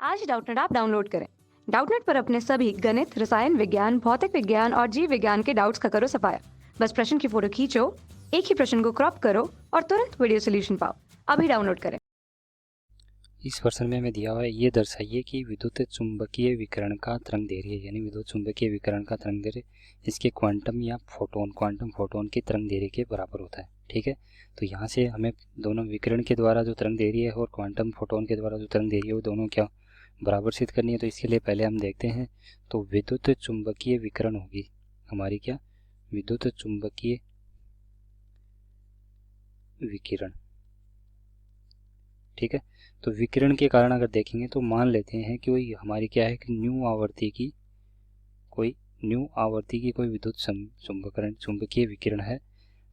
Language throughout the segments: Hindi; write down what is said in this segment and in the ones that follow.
आज ही डाउटनेट ऐप डाउनलोड करें। डाउटनेट पर अपने सभी गणित, रसायन विज्ञान, भौतिक विज्ञान और जीव विज्ञान के डाउट्स का करो सफाया। बस प्रश्न की फोटो खींचो, एक ही प्रश्न को क्रॉप करो और तुरंत वीडियो सोल्यूशन पाओ। अभी डाउनलोड करें। इस प्रश्न में हमें दिया हुआ है, ये दर्शाइए कि विद्युत चुंबकीय विकिरण का तरंगदैर्घ्य यानी विद्युत चुंबकीय विकिरण का तरंगदैर्घ्य इसके क्वांटम या क्वांटम फोटोन की तरंगदैर्घ्य के बराबर होता है। ठीक है, तो यहाँ से हमें दोनों विकिरण के द्वारा जो तरंगदैर्घ्य है और क्वांटम फोटोन के द्वारा जो तरंगदैर्घ्य है वो दोनों क्या बराबर सिद्ध करनी है। तो इसके लिए पहले हम देखते हैं, तो विद्युत चुंबकीय विकिरण होगी हमारी क्या, विद्युत चुंबकीय विकिरण। ठीक है, तो विकिरण के कारण अगर देखेंगे तो मान लेते हैं कि वही हमारी क्या है कि न्यू आवर्ती की कोई विद्युत चुंबकीय विकिरण है।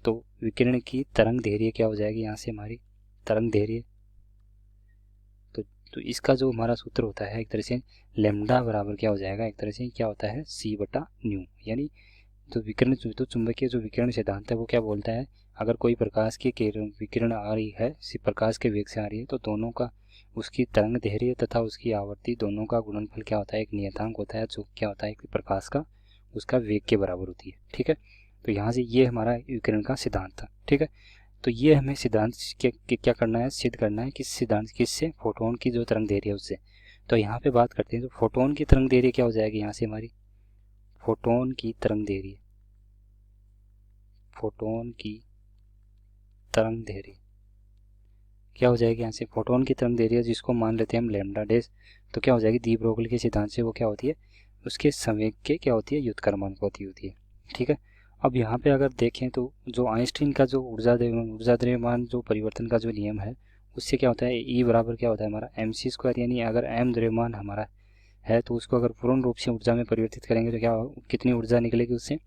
तो विकिरण की तरंग दैर्घ्य क्या हो जाएगी, यहाँ से हमारी तरंग दैर्घ्य, तो इसका जो हमारा सूत्र होता है एक तरह से लेमडा बराबर क्या हो जाएगा, एक तरह से क्या होता है सी बटा न्यू। यानी तो विकिरण विद्युत चुंबकीय जो विकिरण सिद्धांत है वो क्या बोलता है, अगर कोई प्रकाश की विकिरण आ रही है, प्रकाश के वेग से आ रही है, तो दोनों का उसकी तरंग दैर्घ्य तथा उसकी आवर्ती दोनों का गुणनफल क्या होता है, एक नियतांक होता है जो क्या होता है कि प्रकाश का उसका वेग के बराबर होती है। ठीक है, तो यहाँ से ये हमारा विकिरण का सिद्धांत था। ठीक है, तो ये हमें सिद्धांत क्या करना है, सिद्ध करना है किस सिद्धांत किससे, फोटोन की जो तरंग दैर्घ्य है उससे। तो यहाँ पे बात करते हैं, तो फोटोन की तरंग दैर्घ्य क्या हो जाएगी, यहाँ से हमारी फोटोन की तरंग दैर्घ्य, फोटोन की तरंग दैर्घ्य क्या हो जाएगी, यहाँ से फोटोन की तरंग दैर्घ्य जिसको मान लेते हैं हम लैम्डा डैश, तो क्या हो जाएगी डी ब्रोगली के सिद्धांत से वो क्या होती है, उसके संवेग के क्या होती है व्युत्क्रमानुपाती होती है। ठीक है, अब यहाँ पे अगर देखें तो जो आइंस्टीन का जो ऊर्जा द्रव्यमान जो परिवर्तन का जो नियम है उससे क्या होता है, ई बराबर क्या होता है हमारा एम सी स्क्वायर। यानी अगर एम द्रव्यमान हमारा है तो उसको अगर पूर्ण रूप से ऊर्जा में परिवर्तित करेंगे तो क्या कितनी ऊर्जा निकलेगी उससे,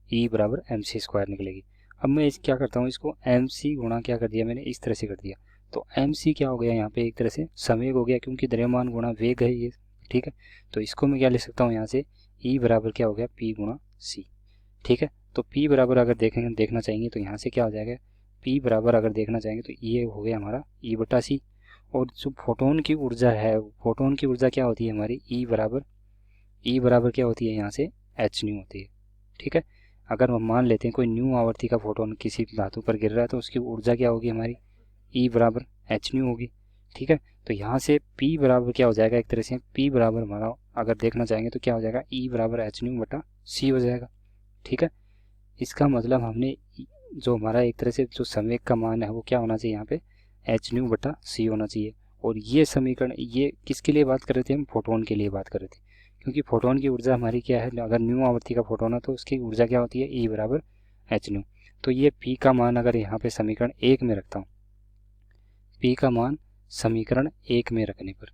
ई बराबर एम सी स्क्वायर निकलेगी। अब मैं इस क्या करता हूँ, इसको एम सी गुणा क्या कर दिया मैंने, इस तरह से कर दिया। तो एम सी क्या हो गया यहाँ पे, एक तरह से संवेग हो गया क्योंकि द्रव्यमान गुणा वेग है ये। ठीक है, तो इसको मैं क्या लिख सकता हूँ यहाँ से, ई बराबर क्या हो गया पी गुणा सी। ठीक है, तो पी बराबर अगर देखना चाहेंगे तो यहाँ से क्या हो जाएगा, पी बराबर अगर देखना चाहेंगे तो ये हो गया हमारा ई बटा सी। और जो फोटोन की ऊर्जा है, फोटोन की ऊर्जा क्या होती है हमारी, ई बराबर क्या होती है यहाँ से एच न्यू होती है। ठीक है, अगर हम मान लेते हैं कोई न्यू आवर्ती का फोटोन किसी धातु पर गिर रहा है तो उसकी ऊर्जा क्या होगी हमारी, ई बराबर एच न्यू होगी। ठीक है, तो यहाँ से P बराबर क्या हो जाएगा, एक तरह से P बराबर हमारा अगर देखना चाहेंगे तो क्या हो जाएगा, E बराबर एच न्यू बटा सी हो जाएगा। ठीक है, इसका मतलब हमने जो हमारा एक तरह से जो संवेग का मान है वो क्या होना चाहिए यहाँ पे, एच न्यू बटा सी होना चाहिए। और ये समीकरण ये किसके लिए बात कर रहे थे, हम फोटोन के लिए बात कर रहे थे, क्योंकि फोटोन की ऊर्जा हमारी क्या है, अगर न्यू आवर्ती का फोटोन है तो उसकी ऊर्जा क्या होती है, ई बराबर एच न्यू। तो ये पी का मान अगर यहाँ पे समीकरण एक में रखता हूँ, पी का मान समीकरण एक में रखने पर,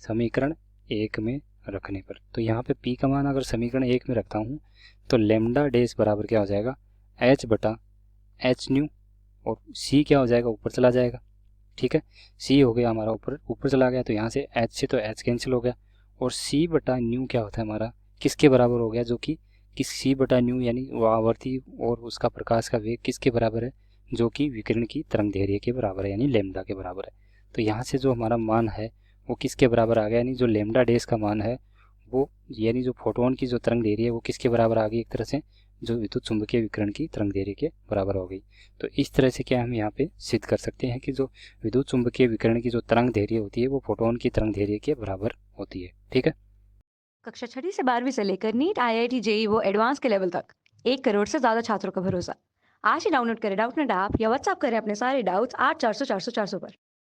समीकरण एक में रखने पर, तो यहाँ पे पी का मान अगर समीकरण एक में रखता हूँ तो लेमडा डैश बराबर क्या हो जाएगा, एच बटा एच न्यू, और सी क्या हो जाएगा ऊपर चला जाएगा। ठीक है, सी हो गया हमारा ऊपर ऊपर चला गया, तो यहाँ से एच से तो एच कैंसिल हो गया, और सी बटा न्यू क्या होता है हमारा किसके बराबर हो गया, जो कि किस सी बटा न्यू यानी वो आवर्ती और उसका प्रकाश का वेग किसके बराबर है, जो कि विकिरण की तरंग दैर्घ्य के बराबर है यानी लेमडा के बराबर है। तो यहाँ से जो हमारा मान है वो किसके बराबर आ गया, यानी जो लेमडा डैश का मान है वो, यानी जो फोटोन की जो तरंग दैर्घ्य है वो किसके बराबर आ गई, एक तरह से जो विद्युत चुंबकीय विकिरण की तरंग दैर्घ्य के बराबर हो गई। तो इस तरह से क्या हम यहाँ पे सिद्ध कर सकते हैं कि जो विद्युत चुंबकीय विकिरण की जो तरंग दैर्घ्य होती है वो फोटोन की तरंग दैर्घ्य के बराबर होती है। ठीक है, कक्षा 6 से 12वीं से लेकर नीट, IIT, JEE वो एडवांस के लेवल तक 1 करोड़ से ज्यादा छात्रों का भरोसा। आज ही डाउनलोड करें डाउटनेट ऐप या व्हाट्सएप करें अपने सारे डाउट्स 8400 400 400 पर।